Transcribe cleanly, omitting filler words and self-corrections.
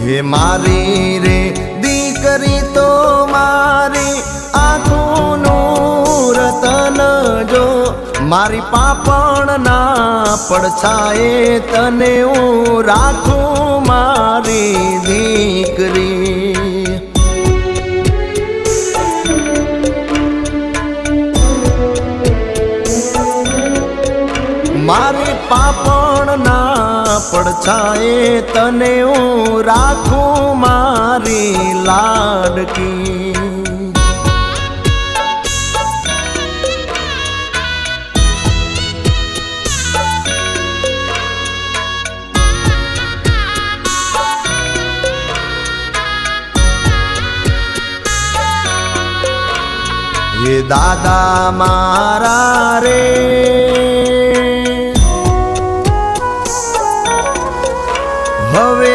हे मारी रे दीकरी तो मारी आँखों रतन जो मारी पापण ना पड़छाए तने हूँ राखूं मारी दीकरी। मारी पापण ना पड़छाए तने हूँ राखूं मारी लाडकी। ये दादा मारा रे हवे